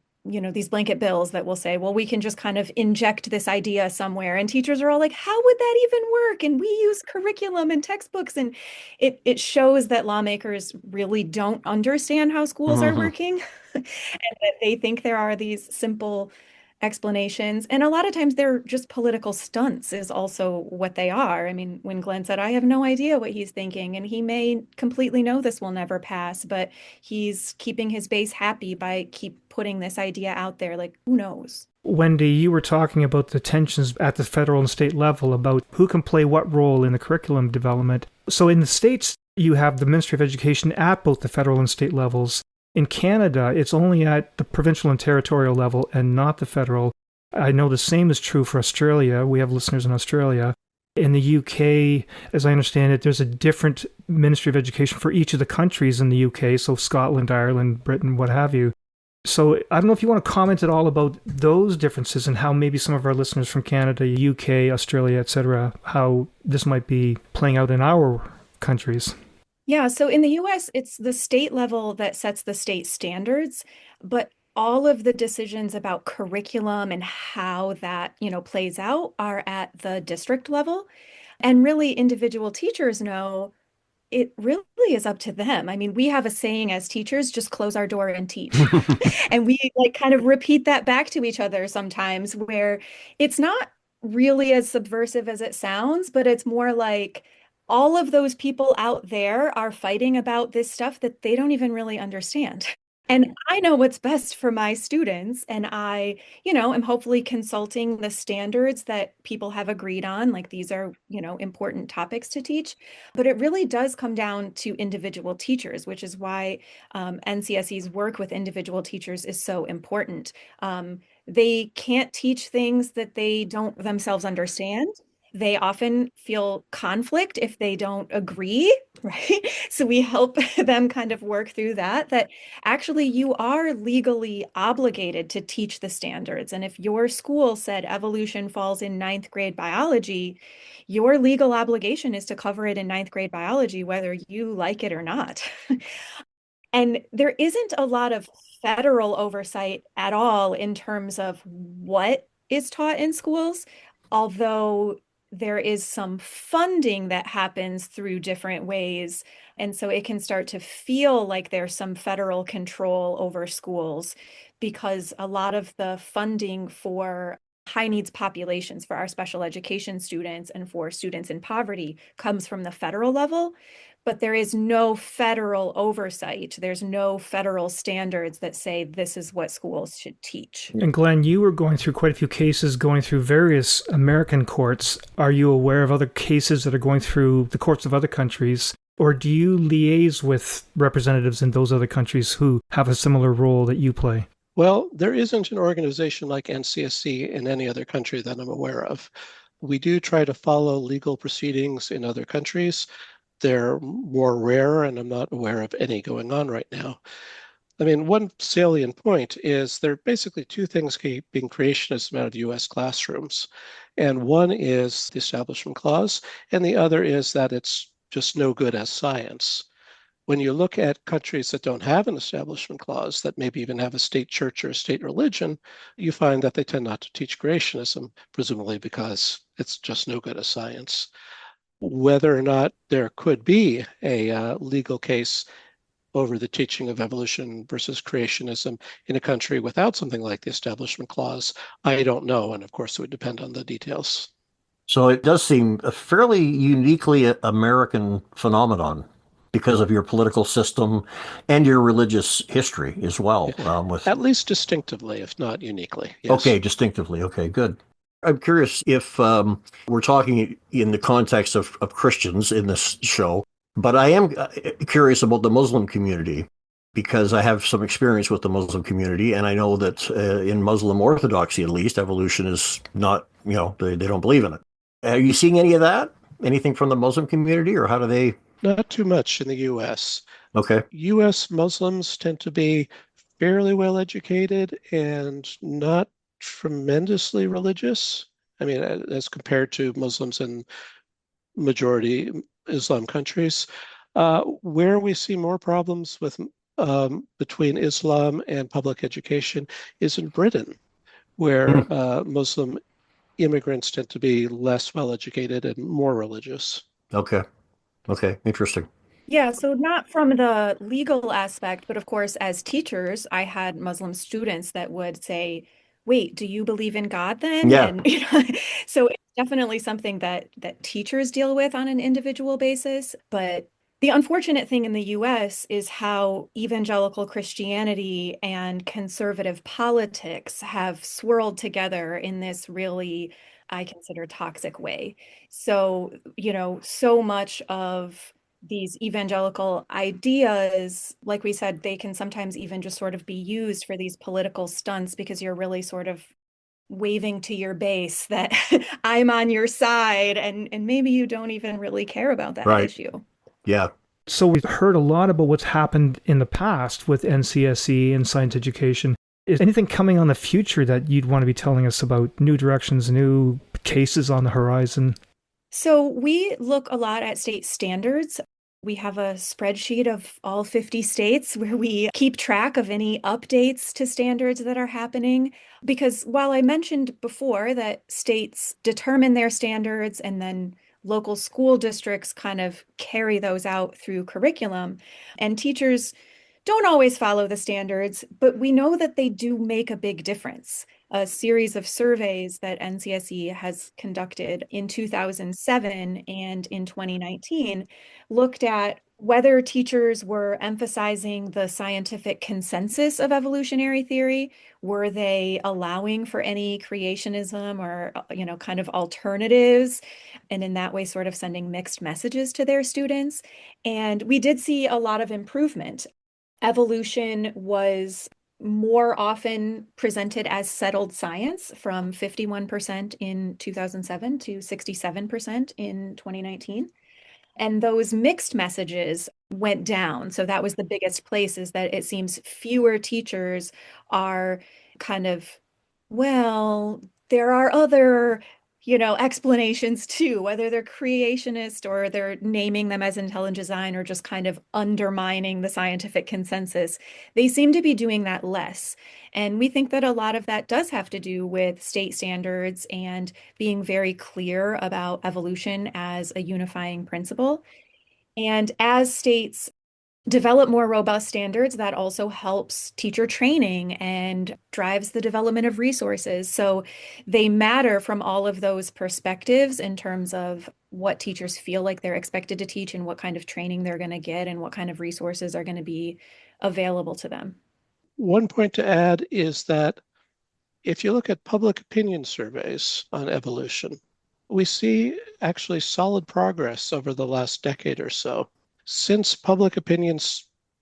these blanket bills that will say, well, we can just kind of inject this idea somewhere. And teachers are all like, how would that even work? And we use curriculum and textbooks. And it shows that lawmakers really don't understand how schools are working and that they think there are these simple explanations. And a lot of times they're just political stunts is also what they are. I mean, when Glenn said, I have no idea what he's thinking, and he may completely know this will never pass, but he's keeping his base happy by keep putting this idea out there. Like, who knows? Wendy, you were talking about the tensions at the federal and state level about who can play what role in the curriculum development. So in the States, you have the Ministry of Education at both the federal and state levels. In Canada, it's only at the provincial and territorial level and not the federal. I know the same is true for Australia. We have listeners in Australia. In the UK, as I understand it, there's a different Ministry of Education for each of the countries in the UK, so Scotland, Ireland, Britain, what have you. So I don't know if you want to comment at all about those differences and how maybe some of our listeners from Canada, UK, Australia, etc., how this might be playing out in our countries. Yeah, so in the US, it's the state level that sets the state standards, but all of the decisions about curriculum and how that, plays out are at the district level. And really, individual teachers know it really is up to them. I mean, we have a saying as teachers, just close our door and teach. And we kind of repeat that back to each other sometimes, where it's not really as subversive as it sounds, but it's more like all of those people out there are fighting about this stuff that they don't even really understand. And I know what's best for my students, and I, am hopefully consulting the standards that people have agreed on. Like these are, important topics to teach. But it really does come down to individual teachers, which is why NCSE's work with individual teachers is so important. They can't teach things that they don't themselves understand. They often feel conflict if they don't agree, right? So we help them kind of work through that actually you are legally obligated to teach the standards. And if your school said evolution falls in ninth grade biology, your legal obligation is to cover it in ninth grade biology, whether you like it or not. And there isn't a lot of federal oversight at all in terms of what is taught in schools, although there is some funding that happens through different ways. And so it can start to feel like there's some federal control over schools because a lot of the funding for high needs populations, for our special education students and for students in poverty, comes from the federal level. but there is no federal oversight. There's no federal standards that say this is what schools should teach. And Glenn, you were going through quite a few cases going through various American courts. Are you aware of other cases that are going through the courts of other countries? Or do you liaise with representatives in those other countries who have a similar role that you play? Well, there isn't an organization like NCSC in any other country that I'm aware of. We do try to follow legal proceedings in other countries. They're more rare, and I'm not aware of any going on right now. I mean, one salient point is there are basically two things keeping creationism out of US classrooms. And one is the Establishment Clause, and the other is that it's just no good as science. When you look at countries that don't have an Establishment Clause, that maybe even have a state church or a state religion, you find that they tend not to teach creationism, presumably because it's just no good as science. Whether or not there could be a legal case over the teaching of evolution versus creationism in a country without something like the Establishment Clause, I don't know. And of course, it would depend on the details. So it does seem a fairly uniquely American phenomenon because of your political system and your religious history as well. With At least distinctively, if not uniquely. Yes. Okay, distinctively. Okay, good. I'm curious if we're talking in the context of Christians in this show, but I am curious about the Muslim community because I have some experience with the Muslim community, and I know that in Muslim orthodoxy, at least, evolution is not, they don't believe in it. Are you seeing any of that? Anything from the Muslim community, or how do they? Not too much in the US. Okay. US Muslims tend to be fairly well educated and not tremendously religious. I mean, as compared to Muslims in majority Islam countries. Where we see more problems with between Islam and public education is in Britain, where Muslim immigrants tend to be less well educated and more religious. Okay. Okay. Interesting. Yeah, so not from the legal aspect, but of course, as teachers, I had Muslim students that would say, "Wait, do you believe in God then?" Yeah. And so it's definitely something that teachers deal with on an individual basis. But the unfortunate thing in the US is how evangelical Christianity and conservative politics have swirled together in this really, I consider, toxic way. So, so much of these evangelical ideas, like we said, they can sometimes even just sort of be used for these political stunts because you're really sort of waving to your base that I'm on your side, and maybe you don't even really care about that Right. issue. Yeah. So we've heard a lot about what's happened in the past with NCSE and science education. Is anything coming on the future that you'd want to be telling us about? New directions, new cases on the horizon? So we look a lot at state standards. We have a spreadsheet of all 50 states where we keep track of any updates to standards that are happening. Because while I mentioned before that states determine their standards and then local school districts kind of carry those out through curriculum, and teachers don't always follow the standards, but we know that they do make a big difference. A series of surveys that NCSE has conducted in 2007 and in 2019 looked at whether teachers were emphasizing the scientific consensus of evolutionary theory. Were they allowing for any creationism or, kind of alternatives, and in that way sort of sending mixed messages to their students? And we did see a lot of improvement. Evolution was more often presented as settled science from 51% in 2007 to 67% in 2019. And those mixed messages went down. So that was the biggest place, is that it seems fewer teachers are kind of, well, there are other explanations too, whether they're creationist or they're naming them as intelligent design or just kind of undermining the scientific consensus. They seem to be doing that less. And we think that a lot of that does have to do with state standards and being very clear about evolution as a unifying principle. And as states develop more robust standards, that also helps teacher training and drives the development of resources. So they matter from all of those perspectives in terms of what teachers feel like they're expected to teach and what kind of training they're going to get and what kind of resources are going to be available to them. One point to add is that if you look at public opinion surveys on evolution, we see actually solid progress over the last decade or so. Since public opinion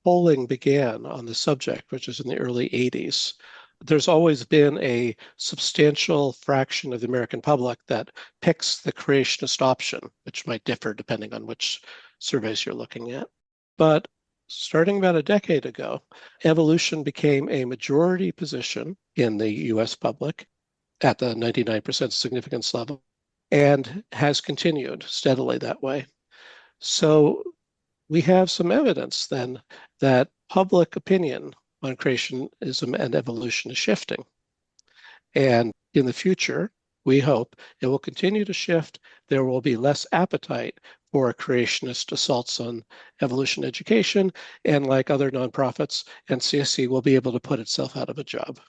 polling began on the subject, which is in the early 80s, there's always been a substantial fraction of the American public that picks the creationist option, which might differ depending on which surveys you're looking at. But starting about a decade ago, evolution became a majority position in the US public at the 99% significance level and has continued steadily that way. So we have some evidence then that public opinion on creationism and evolution is shifting. And in the future, we hope it will continue to shift. There will be less appetite for creationist assaults on evolution education. And like other nonprofits, NCSC will be able to put itself out of a job.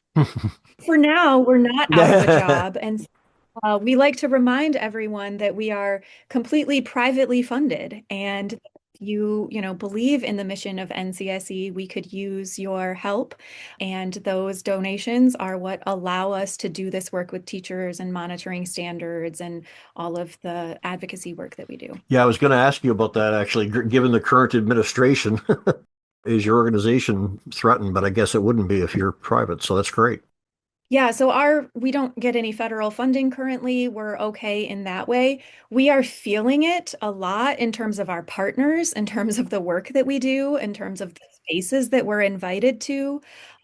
For now, we're not out of a job. And we like to remind everyone that we are completely privately funded. And if you believe in the mission of NCSE, we could use your help. And those donations are what allow us to do this work with teachers and monitoring standards and all of the advocacy work that we do. Yeah, I was going to ask you about that actually. Given the current administration, is your organization threatened? But I guess it wouldn't be if you're private. So that's great. Yeah, so we don't get any federal funding currently. We're okay in that way. We are feeling it a lot in terms of our partners, in terms of the work that we do, in terms of the spaces that we're invited to.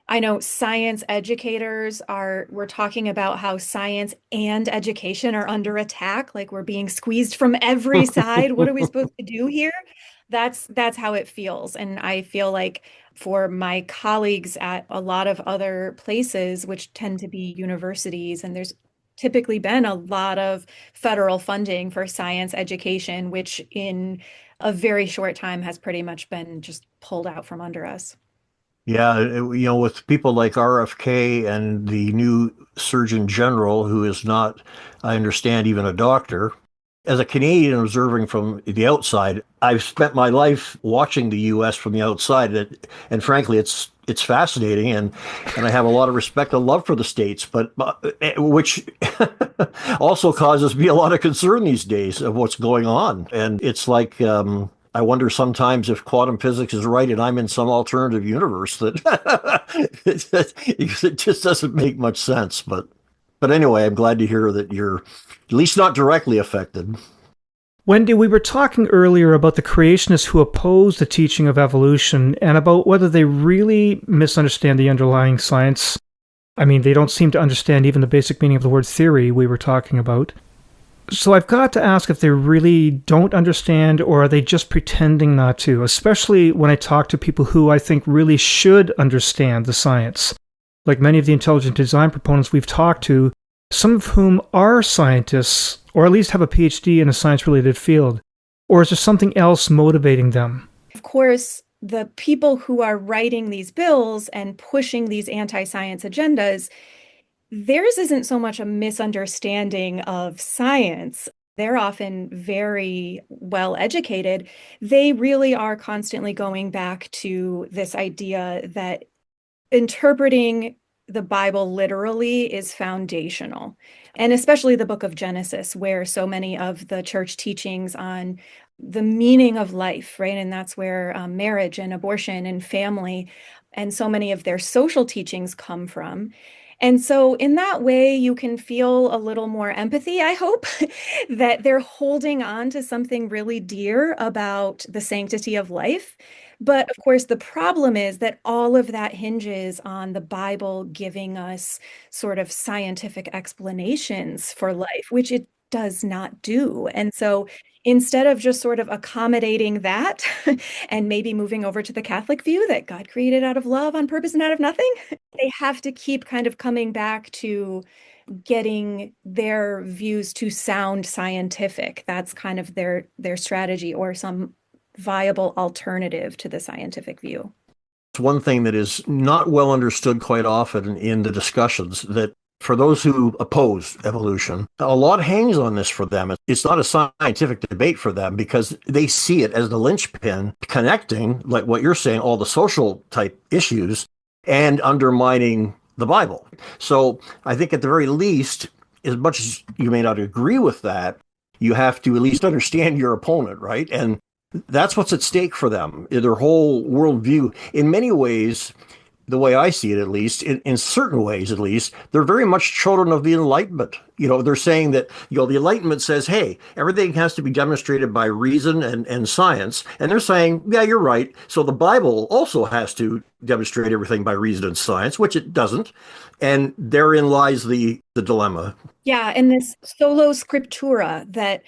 I know science educators we're talking about how science and education are under attack, like we're being squeezed from every side. What are we supposed to do here? That's how it feels. And I feel like for my colleagues at a lot of other places, which tend to be universities, and there's typically been a lot of federal funding for science education, which in a very short time has pretty much been just pulled out from under us. Yeah, with people like RFK and the new Surgeon General, who is not, I understand, even a doctor. As a Canadian observing from the outside, I've spent my life watching the U.S. from the outside, and frankly, it's fascinating, and I have a lot of respect and love for the states, but which also causes me a lot of concern these days of what's going on, and it's like. I wonder sometimes if quantum physics is right and I'm in some alternative universe that it just doesn't make much sense. But anyway, I'm glad to hear that you're at least not directly affected. Wendy, we were talking earlier about the creationists who oppose the teaching of evolution and about whether they really misunderstand the underlying science. I mean, they don't seem to understand even the basic meaning of the word theory we were talking about. So I've got to ask if they really don't understand, or are they just pretending not to, especially when I talk to people who I think really should understand the science. Like many of the intelligent design proponents we've talked to, some of whom are scientists, or at least have a PhD in a science-related field. Or is there something else motivating them? Of course, the people who are writing these bills and pushing these anti-science agendas, theirs isn't so much a misunderstanding of science. They're often very well educated. They really are constantly going back to this idea that interpreting the Bible literally is foundational, and especially the book of Genesis, where so many of the church teachings on the meaning of life, right? And that's where marriage and abortion and family and so many of their social teachings come from. And so, in that way, you can feel a little more empathy, I hope, that they're holding on to something really dear about the sanctity of life. But of course, the problem is that all of that hinges on the Bible giving us sort of scientific explanations for life, which it does not do. And so, instead of just sort of accommodating that and maybe moving over to the Catholic view that God created out of love on purpose and out of nothing, they have to keep kind of coming back to getting their views to sound scientific. That's kind of their strategy, or some viable alternative to the scientific view. It's one thing that is not well understood quite often in the discussions that for those who oppose evolution, a lot hangs on this for them. It's not a scientific debate for them because they see it as the linchpin connecting, like what you're saying, all the social type issues and undermining the Bible. So I think at the very least, as much as you may not agree with that, you have to at least understand your opponent, right? And that's what's at stake for them, their whole worldview. In many ways, the way I see it, at least, in certain ways, at least, they're very much children of the Enlightenment. They're saying that, the Enlightenment says, hey, everything has to be demonstrated by reason and science. And they're saying, yeah, you're right. So the Bible also has to demonstrate everything by reason and science, which it doesn't. And therein lies the dilemma. Yeah, and this solo scriptura that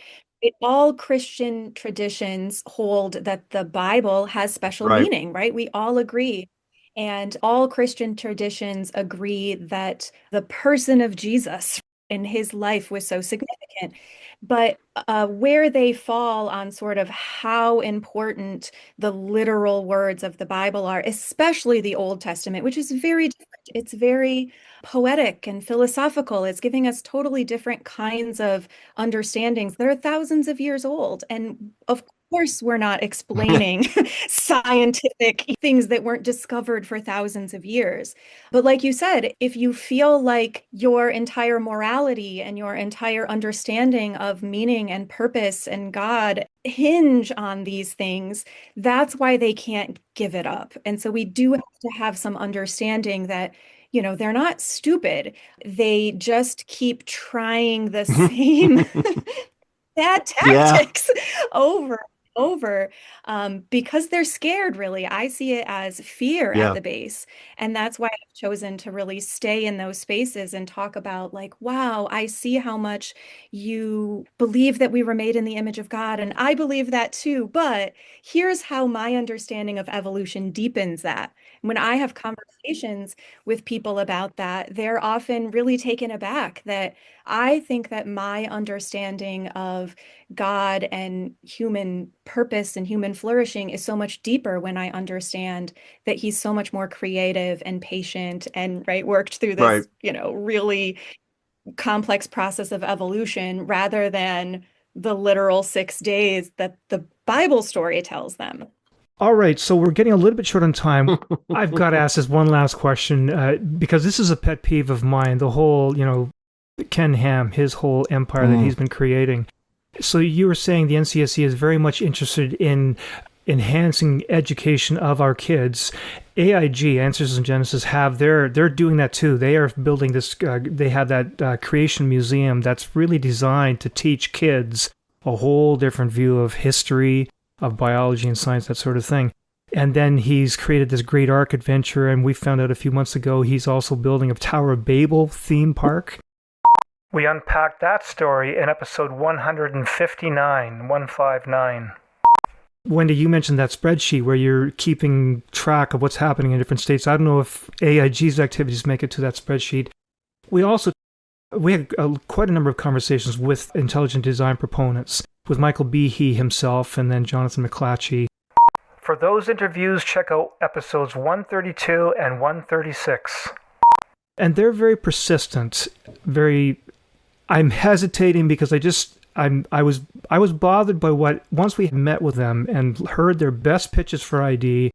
all Christian traditions hold that the Bible has special Right. meaning, right? We all agree. And all Christian traditions agree that the person of Jesus in his life was so significant. But where they fall on sort of how important the literal words of the Bible are, especially the Old Testament, which is very different. It's very poetic and philosophical. It's giving us totally different kinds of understandings that are thousands of years old. And of course, we're not explaining scientific things that weren't discovered for thousands of years. But like you said, if you feel like your entire morality and your entire understanding of meaning and purpose and God hinge on these things, that's why they can't give it up. And so we do have to have some understanding that they're not stupid. They just keep trying the same bad Yeah. tactics over and over because they're scared, really. I see it as fear at Yeah. the base. And that's why I've chosen to really stay in those spaces and talk about, like, wow, I see how much you believe that we were made in the image of God. And I believe that too. But here's how my understanding of evolution deepens that. When I have conversations with people about that, they're often really taken aback that I think that my understanding of God and human purpose and human flourishing is so much deeper when I understand that he's so much more creative and patient and worked through Right. this, really complex process of evolution rather than the literal 6 days that the Bible story tells them. All right, so we're getting a little bit short on time. I've got to ask this one last question because this is a pet peeve of mine. The whole, Ken Ham, his whole empire that he's been creating. So you were saying the NCSE is very much interested in enhancing education of our kids. AIG, Answers in Genesis, they're doing that too. They are building this. They have that Creation Museum that's really designed to teach kids a whole different view of history, of biology and science, that sort of thing. And then he's created this great Ark adventure, and we found out a few months ago he's also building a Tower of Babel theme park. We unpacked that story in episode 159. Wendy, you mentioned that spreadsheet where you're keeping track of what's happening in different states. I don't know if AIG's activities make it to that spreadsheet. We had quite a number of conversations with intelligent design proponents, with Michael Behe himself and then Jonathan McClatchy. For those interviews, check out episodes 132 and 136. And they're very persistent, I'm hesitating because I was bothered by once we met with them and heard their best pitches for ID,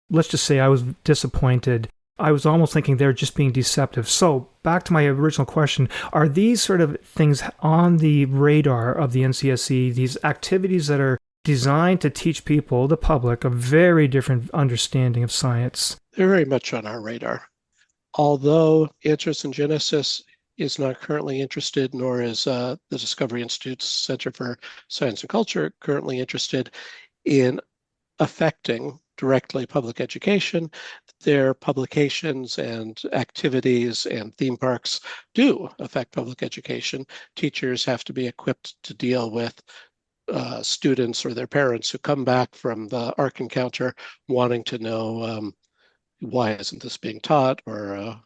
let's just say I was disappointed. I was almost thinking they're just being deceptive. So back to my original question, are these sort of things on the radar of the NCSE, these activities that are designed to teach people, the public, a very different understanding of science? They're very much on our radar. Although Answers in Genesis is not currently interested, nor is the Discovery Institute's Center for Science and Culture currently interested in affecting directly public education, their publications and activities and theme parks do affect public education. Teachers have to be equipped to deal with students or their parents who come back from the Ark encounter wanting to know why isn't this being taught, or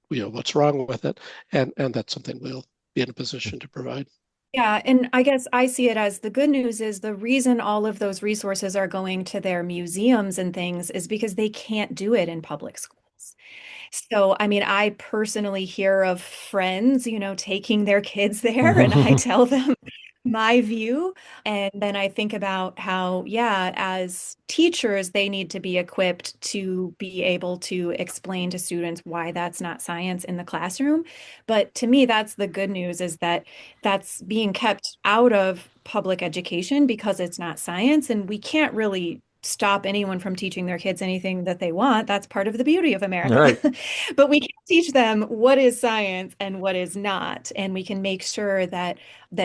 what's wrong with it, and that's something we'll be in a position to provide. Yeah, and I guess I see it as the good news is the reason all of those resources are going to their museums and things is because they can't do it in public schools. So, I mean, I personally hear of friends, taking their kids there, and I tell them my view. And then I think about how, yeah, as teachers, they need to be equipped to be able to explain to students why that's not science in the classroom. But to me, that's the good news is that that's being kept out of public education because it's not science, and we can't really stop anyone from teaching their kids anything that they want. That's part of the beauty of All America. right. But we can teach them what is science and what is not. And we can make sure that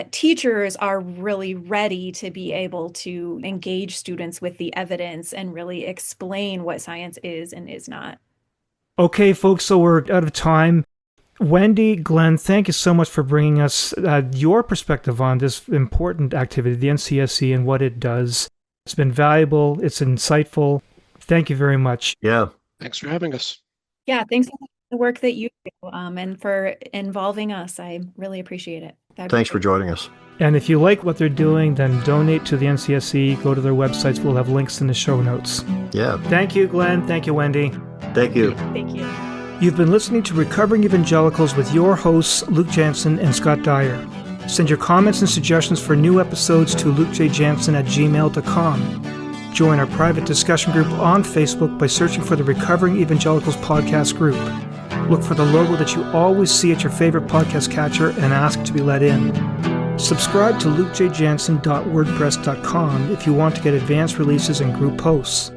teachers are really ready to be able to engage students with the evidence and really explain what science is and is not. Okay, folks, so we're out of time. Wendy, Glenn, thank you so much for bringing us your perspective on this important activity, the NCSE, and what it does. It's been valuable. It's insightful. Thank you very much. Yeah. Thanks for having us. Yeah, thanks for the work that you do and for involving us. I really appreciate it. Thanks for joining us. And if you like what they're doing, then donate to the NCSE. Go to their websites. We'll have links in the show notes. Yeah. Thank you, Glenn. Thank you, Wendy. Thank you. Thank you. You've been listening to Recovering Evangelicals with your hosts, Luke Jansen and Scott Dyer. Send your comments and suggestions for new episodes to lukejjansen@gmail.com. Join our private discussion group on Facebook by searching for the Recovering Evangelicals podcast group. Look for the logo that you always see at your favorite podcast catcher and ask to be let in. Subscribe to lukejjansen.wordpress.com if you want to get advanced releases and group posts,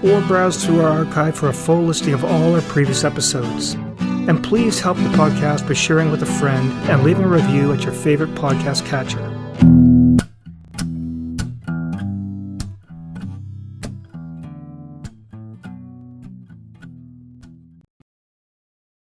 or browse through our archive for a full listing of all our previous episodes. And please help the podcast by sharing with a friend and leaving a review at your favorite podcast catcher.